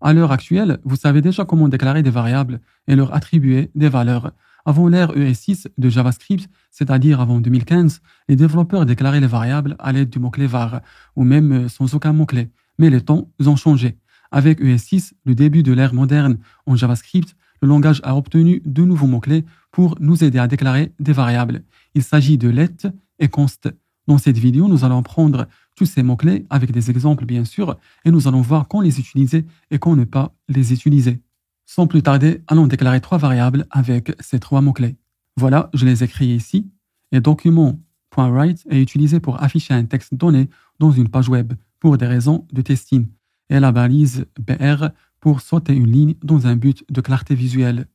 À l'heure actuelle, vous savez déjà comment déclarer des variables et leur attribuer des valeurs. Avant l'ère ES6 de JavaScript, c'est-à-dire avant 2015, les développeurs déclaraient les variables à l'aide du mot-clé var, ou même sans aucun mot-clé. Mais les temps ont changé. Avec ES6, le début de l'ère moderne en JavaScript, le langage a obtenu de nouveaux mots-clés pour nous aider à déclarer des variables. Il s'agit de let et const. Dans cette vidéo, nous allons prendre tous ces mots-clés avec des exemples bien sûr, et nous allons voir quand les utiliser et quand ne pas les utiliser. Sans plus tarder, allons déclarer 3 variables avec ces 3 mots-clés. Voilà, je les ai créés ici. Et document.write est utilisé pour afficher un texte donné dans une page web pour des raisons de testing. Et la balise BR pour sauter une ligne dans un but de clarté visuelle.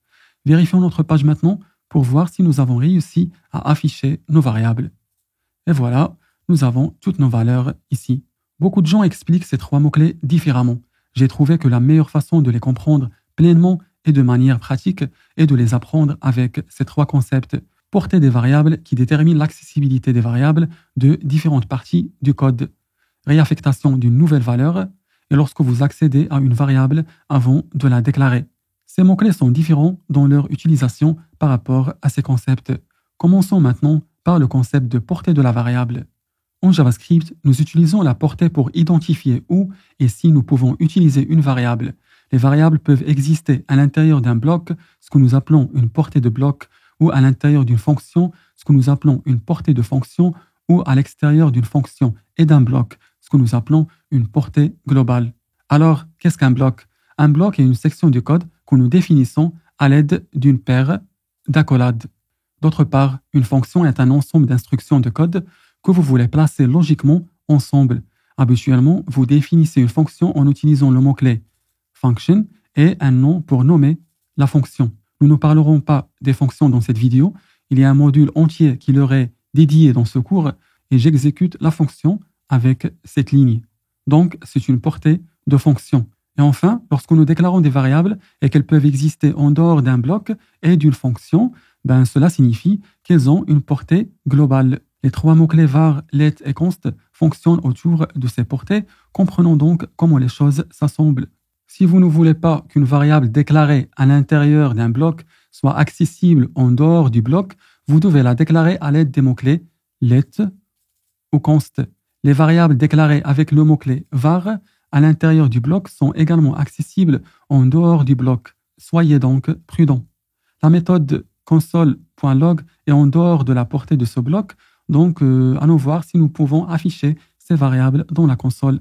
Vérifions notre page maintenant pour voir si nous avons réussi à afficher nos variables. Et voilà, nous avons toutes nos valeurs ici. Beaucoup de gens expliquent ces 3 mots-clés différemment. J'ai trouvé que la meilleure façon de les comprendre pleinement et de manière pratique est de les apprendre avec ces 3 concepts. Portée des variables qui déterminent l'accessibilité des variables de différentes parties du code. Réaffectation d'une nouvelle valeur et lorsque vous accédez à une variable avant de la déclarer. Ces mots-clés sont différents dans leur utilisation par rapport à ces concepts. Commençons maintenant par le concept de portée de la variable. En JavaScript, nous utilisons la portée pour identifier où et si nous pouvons utiliser une variable. Les variables peuvent exister à l'intérieur d'un bloc, ce que nous appelons une portée de bloc, ou à l'intérieur d'une fonction, ce que nous appelons une portée de fonction, ou à l'extérieur d'une fonction et d'un bloc, ce que nous appelons une portée globale. Alors, qu'est-ce qu'un bloc? Un bloc est une section du code que nous définissons à l'aide d'une paire d'accolades. D'autre part, une fonction est un ensemble d'instructions de code que vous voulez placer logiquement ensemble. Habituellement, vous définissez une fonction en utilisant le mot-clé function et un nom pour nommer la fonction. Nous ne parlerons pas des fonctions dans cette vidéo. Il y a un module entier qui leur est dédié dans ce cours et j'exécute la fonction avec cette ligne. Donc, c'est une portée de fonction. Et enfin, lorsque nous déclarons des variables et qu'elles peuvent exister en dehors d'un bloc et d'une fonction, cela signifie qu'elles ont une portée globale. Les 3 mots-clés var, let et const fonctionnent autour de ces portées. Comprenons donc comment les choses s'assemblent. Si vous ne voulez pas qu'une variable déclarée à l'intérieur d'un bloc soit accessible en dehors du bloc, vous devez la déclarer à l'aide des mots-clés let ou const. Les variables déclarées avec le mot-clé var à l'intérieur du bloc sont également accessibles en dehors du bloc. Soyez donc prudents. La méthode console.log est en dehors de la portée de ce bloc, donc allons voir si nous pouvons afficher ces variables dans la console.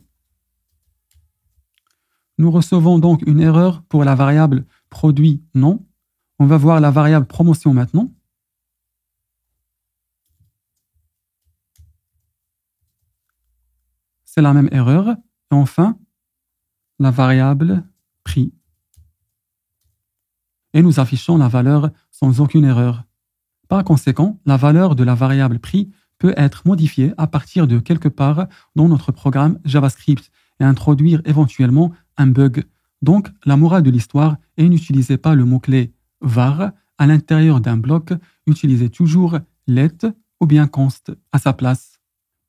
Nous recevons donc une erreur pour la variable produit non. On va voir la variable promotion maintenant. C'est la même erreur. Et enfin, la variable prix. Et nous affichons la valeur sans aucune erreur. Par conséquent, la valeur de la variable prix peut être modifiée à partir de quelque part dans notre programme JavaScript et introduire éventuellement un bug. Donc, la morale de l'histoire est n'utilisez pas le mot-clé var à l'intérieur d'un bloc, utilisez toujours let ou bien const à sa place.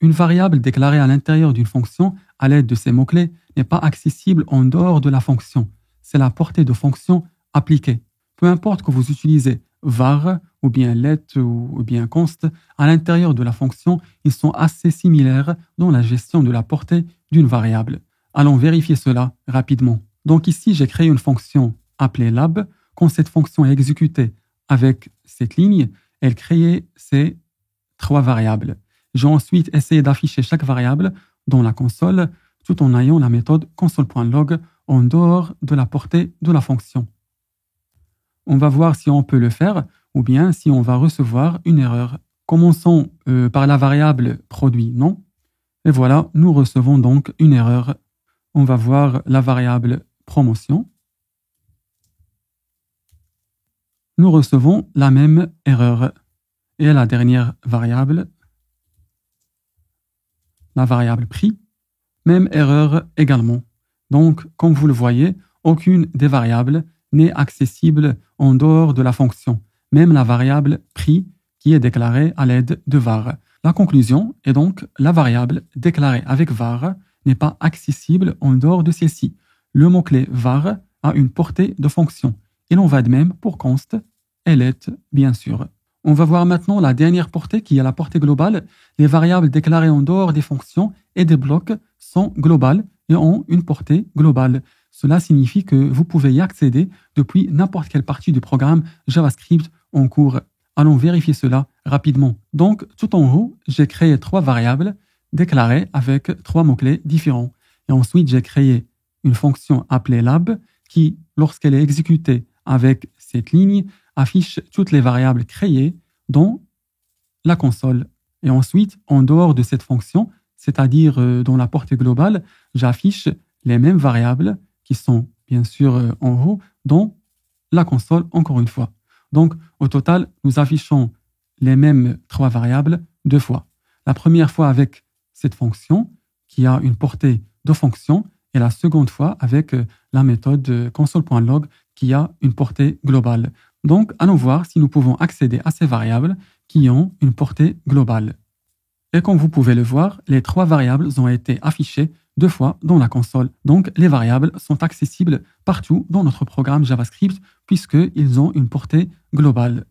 Une variable déclarée à l'intérieur d'une fonction à l'aide de ces mots-clés n'est pas accessible en dehors de la fonction. C'est la portée de fonction appliquée. Peu importe que vous utilisez var ou bien let ou bien const, à l'intérieur de la fonction, ils sont assez similaires dans la gestion de la portée d'une variable. Allons vérifier cela rapidement. Donc ici, j'ai créé une fonction appelée lab. Quand cette fonction est exécutée avec cette ligne, elle crée ces 3 variables. J'ai ensuite essayé d'afficher chaque variable dans la console tout en ayant la méthode console.log en dehors de la portée de la fonction. On va voir si on peut le faire ou bien si on va recevoir une erreur. Commençons par la variable produit non. Et voilà, nous recevons donc une erreur. On va voir la variable promotion. Nous recevons la même erreur. Et la dernière variable, la variable prix, même erreur également. Donc, comme vous le voyez, aucune des variables n'est accessible en dehors de la fonction, même la variable prix qui est déclarée à l'aide de var. La conclusion est donc la variable déclarée avec var n'est pas accessible en dehors de celle-ci. le mot-clé var a une portée de fonction. Il en va de même pour const et let, bien sûr. On va voir maintenant la dernière portée qui est la portée globale. Les variables déclarées en dehors des fonctions et des blocs sont globales et ont une portée globale. Cela signifie que vous pouvez y accéder depuis n'importe quelle partie du programme JavaScript en cours. Allons vérifier cela rapidement. Donc, tout en haut, j'ai créé 3 variables déclarées avec 3 mots-clés différents. Et ensuite, j'ai créé une fonction appelée lab qui, lorsqu'elle est exécutée avec cette ligne, affiche toutes les variables créées dans la console. Et ensuite, en dehors de cette fonction, c'est-à-dire dans la portée globale, j'affiche les mêmes variables qui sont bien sûr en haut dans la console encore une fois. Donc, au total, nous affichons les mêmes 3 variables 2 fois. La première fois avec cette fonction qui a une portée de fonction et la seconde fois avec la méthode console.log qui a une portée globale. Donc, allons voir si nous pouvons accéder à ces variables qui ont une portée globale. Et comme vous pouvez le voir, les 3 variables ont été affichées 2 fois dans la console. Donc, les variables sont accessibles partout dans notre programme JavaScript puisqu'ils ont une portée globale.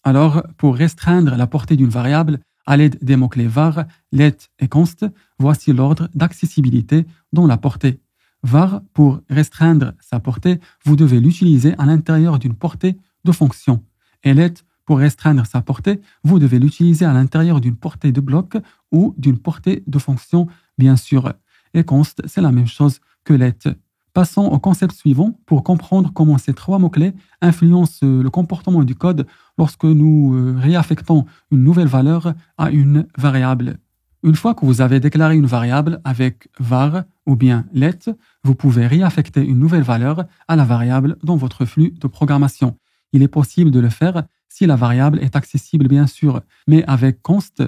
Alors, pour restreindre la portée d'une variable à l'aide des mots-clés var, let et const, voici l'ordre d'accessibilité dans la portée. Var, pour restreindre sa portée, vous devez l'utiliser à l'intérieur d'une portée de fonction. Et let, pour restreindre sa portée, vous devez l'utiliser à l'intérieur d'une portée de bloc ou d'une portée de fonction, bien sûr. Et const, c'est la même chose que let. Passons au concept suivant pour comprendre comment ces 3 mots-clés influencent le comportement du code lorsque nous réaffectons une nouvelle valeur à une variable. Une fois que vous avez déclaré une variable avec var ou bien let, vous pouvez réaffecter une nouvelle valeur à la variable dans votre flux de programmation. Il est possible de le faire si la variable est accessible, bien sûr, mais avec const,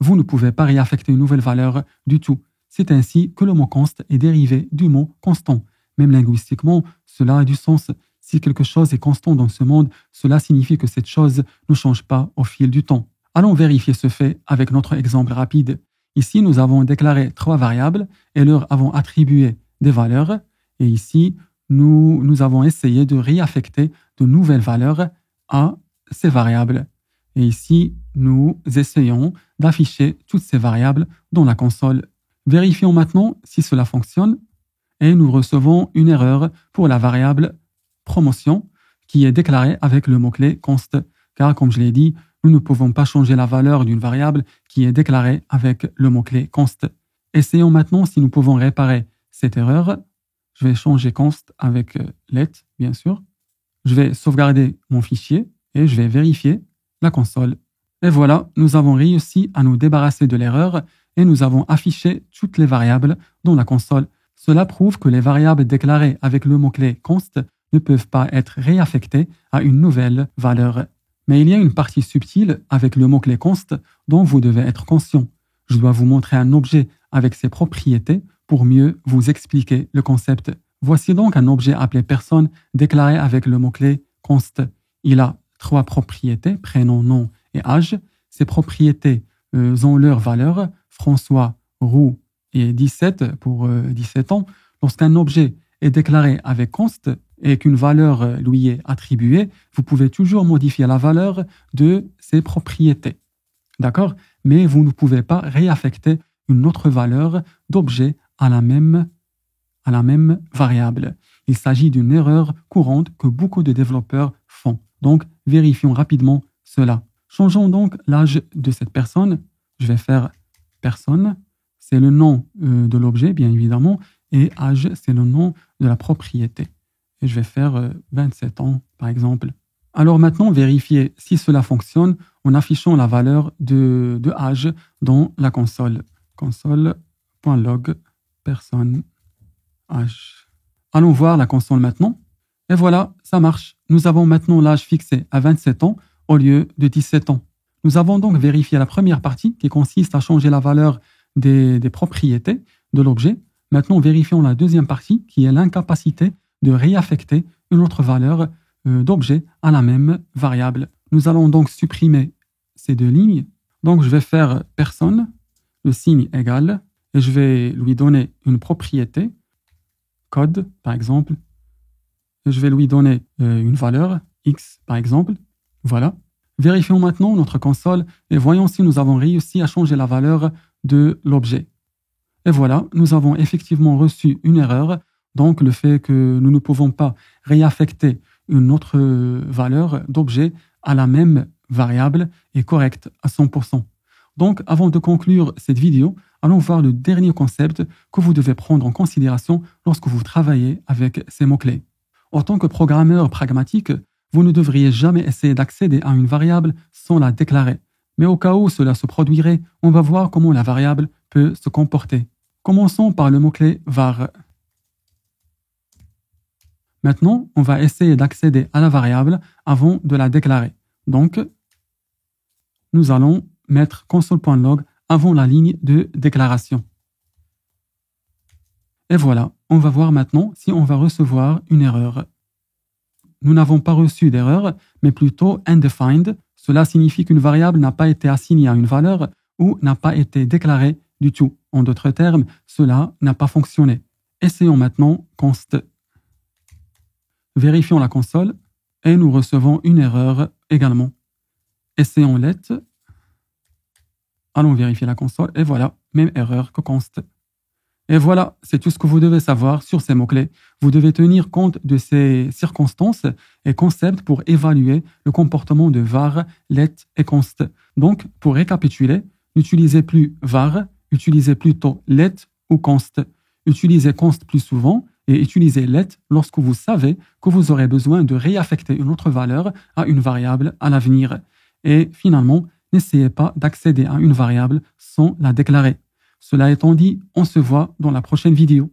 vous ne pouvez pas réaffecter une nouvelle valeur du tout. C'est ainsi que le mot const est dérivé du mot constant. Même linguistiquement, cela a du sens. Si quelque chose est constant dans ce monde, cela signifie que cette chose ne change pas au fil du temps. Allons vérifier ce fait avec notre exemple rapide. Ici, nous avons déclaré 3 variables et leur avons attribué des valeurs. Et ici, nous avons essayé de réaffecter de nouvelles valeurs à ces variables. Et ici, nous essayons d'afficher toutes ces variables dans la console. Vérifions maintenant si cela fonctionne et nous recevons une erreur pour la variable promotion qui est déclarée avec le mot-clé const. Car comme je l'ai dit, nous ne pouvons pas changer la valeur d'une variable qui est déclarée avec le mot-clé const. Essayons maintenant si nous pouvons réparer cette erreur. Je vais changer const avec let, bien sûr. Je vais sauvegarder mon fichier et je vais vérifier la console. Et voilà, nous avons réussi à nous débarrasser de l'erreur et nous avons affiché toutes les variables dans la console. Cela prouve que les variables déclarées avec le mot-clé const ne peuvent pas être réaffectées à une nouvelle valeur. Mais il y a une partie subtile avec le mot-clé const dont vous devez être conscient. Je dois vous montrer un objet avec ses propriétés pour mieux vous expliquer le concept. Voici donc un objet appelé personne déclaré avec le mot-clé const. Il a 3 propriétés, prénom, nom et âge. Ces propriétés ont leur valeur, François, Roux et 17 pour 17 ans. Lorsqu'un objet est déclaré avec const et qu'une valeur lui est attribuée, vous pouvez toujours modifier la valeur de ses propriétés. D'accord? Mais vous ne pouvez pas réaffecter une autre valeur d'objet à la même variable. Il s'agit d'une erreur courante que beaucoup de développeurs font. Donc, vérifions rapidement cela. Changeons donc l'âge de cette personne. Je vais faire personne. C'est le nom de l'objet, bien évidemment. Et âge, c'est le nom de la propriété. Et je vais faire 27 ans, par exemple. Alors maintenant, vérifiez si cela fonctionne en affichant la valeur de âge dans la console. Console.log personne âge. Allons voir la console maintenant. Et voilà, ça marche. Nous avons maintenant l'âge fixé à 27 ans au lieu de 17 ans. Nous avons donc vérifié la première partie qui consiste à changer la valeur des propriétés de l'objet. Maintenant, vérifions la deuxième partie qui est l'incapacité de réaffecter une autre valeur d'objet à la même variable. Nous allons donc supprimer ces 2 lignes. Donc, je vais faire personne, le signe égal, et je vais lui donner une propriété code, par exemple. Je vais lui donner une valeur, x par exemple. Voilà. Vérifions maintenant notre console et voyons si nous avons réussi à changer la valeur de l'objet. Et voilà, nous avons effectivement reçu une erreur. Donc le fait que nous ne pouvons pas réaffecter une autre valeur d'objet à la même variable est correct à 100%. Donc avant de conclure cette vidéo, allons voir le dernier concept que vous devez prendre en considération lorsque vous travaillez avec ces mots-clés. En tant que programmeur pragmatique, vous ne devriez jamais essayer d'accéder à une variable sans la déclarer. Mais au cas où cela se produirait, on va voir comment la variable peut se comporter. Commençons par le mot-clé var. Maintenant, on va essayer d'accéder à la variable avant de la déclarer. Donc, nous allons mettre console.log avant la ligne de déclaration. Et voilà, on va voir maintenant si on va recevoir une erreur. Nous n'avons pas reçu d'erreur, mais plutôt undefined. Cela signifie qu'une variable n'a pas été assignée à une valeur ou n'a pas été déclarée du tout. En d'autres termes, cela n'a pas fonctionné. Essayons maintenant const. Vérifions la console et nous recevons une erreur également. Essayons let. Allons vérifier la console et voilà, même erreur que const. Et voilà, c'est tout ce que vous devez savoir sur ces mots-clés. Vous devez tenir compte de ces circonstances et concepts pour évaluer le comportement de var, let et const. Donc, pour récapituler, n'utilisez plus var, utilisez plutôt let ou const. Utilisez const plus souvent et utilisez let lorsque vous savez que vous aurez besoin de réaffecter une autre valeur à une variable à l'avenir. Et finalement, n'essayez pas d'accéder à une variable sans la déclarer. Cela étant dit, on se voit dans la prochaine vidéo.